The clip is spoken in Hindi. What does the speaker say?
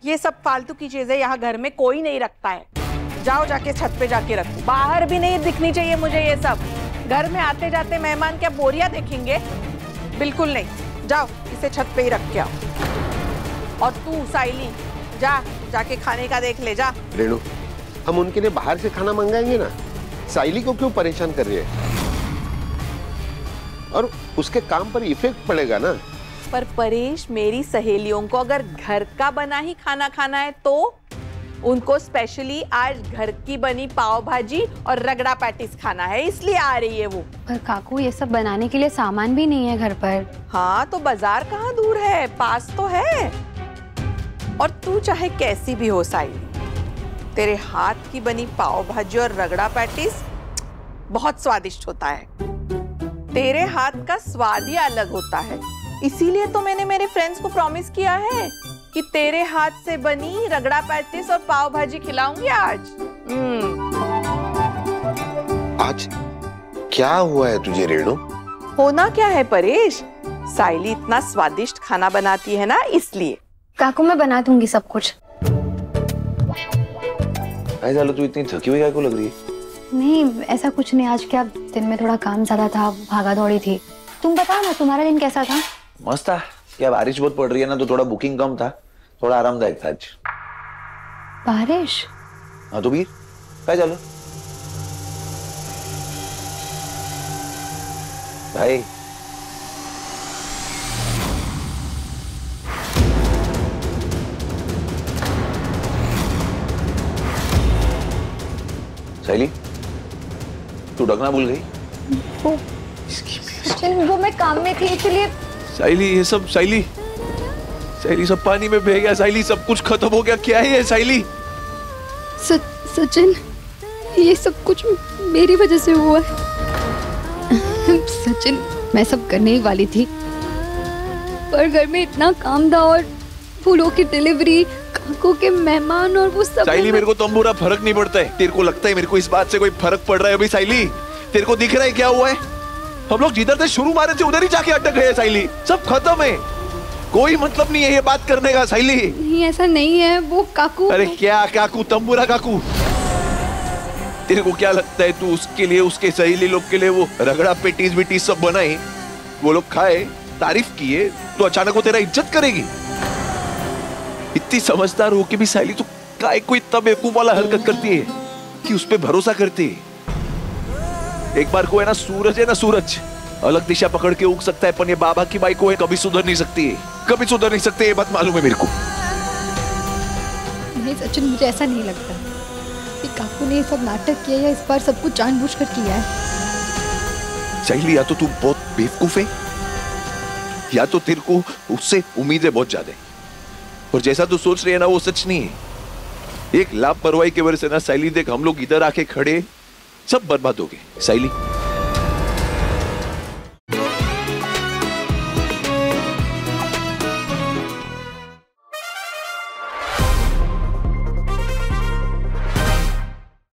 ये सब फालतू की चीजें यहाँ घर में कोई नहीं रखता है। जाओ जाके छत पे जाके रखो, बाहर भी नहीं दिखनी चाहिए मुझे ये सब। घर में आते जाते मेहमान क्या बोरियां देखेंगे? बिल्कुल नहीं। जाओ इसे छत पे ही रख के आओ। और तू साइली जाके खाने का देख ले जा। रेणु, हम उनके लिए बाहर से खाना मंगाएंगे ना, साइली को क्यों परेशान कर रही है? और उसके काम पर इफेक्ट पड़ेगा ना। पर परेश, मेरी सहेलियों को अगर घर का बना ही खाना खाना है तो उनको स्पेशली आज घर की बनी पाव भाजी और रगड़ा पैटिस खाना है, इसलिए आ रही है वो। पर काकू ये सब बनाने के लिए सामान भी नहीं है घर पर। हाँ तो बाजार कहाँ दूर है, पास तो है। और तू चाहे कैसी भी हो साइली, तेरे हाथ की बनी पाव भाजी और रगड़ा पैटिस बहुत स्वादिष्ट होता है। तेरे हाथ का स्वाद ही अलग होता है, इसीलिए तो मैंने मेरे फ्रेंड्स को प्रॉमिस किया है कि तेरे हाथ से बनी रगड़ा पैटिस और पाव भाजी खिलाऊंगी आज। आज क्या हुआ है तुझे रेणु? होना क्या है परेश, साइली इतना स्वादिष्ट खाना बनाती है ना, इसलिए। काकू मैं बना दूंगी सब कुछ। ऐसा तू इतनी थकी हुई क्या लग रही है? नहीं ऐसा कुछ नहीं, आज क्या दिन में थोड़ा काम ज्यादा था, भागा दौड़ी थी। तुम बताओ ना तुम्हारा दिन कैसा था? मस्त था। क्या बारिश बहुत पड़ रही है ना, तो थोड़ा बुकिंग कम था, थोड़ा आरामदायक था आज। बारिश? हाँ तो भी क्या चलो भाई। साइली, तू ढकना भूल गई? वो मैं काम में थी इसलिए। साइली ये सब, साइली सब पानी में बह गया। साइली सब कुछ खत्म हो गया। क्या है ये साइली? सचिन ये सब कुछ मेरी वजह से हुआ है। सचिन मैं सब करने ही वाली थी, पर घर में इतना काम था और फूलों की डिलीवरी, काकू के मेहमान और वो सब। साइली मेरे को तो बुरा फर्क नहीं पड़ता है। तेरे को लगता है मेरे को इस बात से कोई फर्क पड़ रहा है अभी? साइली तेरे को दिख रहा है क्या हुआ है? हम लोग जिधर से शुरू मारे थे उधर ही जाके अटक गए। साइली सब खत्म है, कोई मतलब नहीं है ये बात करने का। साइली नहीं ऐसा नहीं है, वो काकू। अरे क्या काकू? तंबूरा काकू? तेरे को क्या लगता है तू उसके लिए, उसके सहेली लोग के लिए वो रगड़ा पेटीज बिटीज सब बनाए, वो लोग खाए, तारीफ किए, तो अचानक वो तेरा इज्जत करेगी? इतनी समझदार हो के भी साइली तू काय को इतना बेवकूफ वाला हरकत करती है कि उस पर भरोसा करती है। एक बार को है ना सूरज, है ना सूरज, अलग दिशा पकड़ के उग सकता है, पर ये बाबा की बाई को है कभी सुधर नहीं सकती है, कभी सुधर नहीं सकते। ये बात मालूम है मेरे को। नहीं सचिन मुझे ऐसा नहीं लगता कि काकू ने ये सब नाटक किया या इस बार सब कुछ जानबूझकर किया है। साइली या तो तू बहुत बेवकूफ है या तो तेरे को उससे उम्मीदें बहुत ज्यादा है, और जैसा तू सोच रही है ना वो सच नहीं है। एक लापरवाही की वजह से ना साइली देख, हम लोग इधर आके खड़े सब बर्बाद हो गए। साइली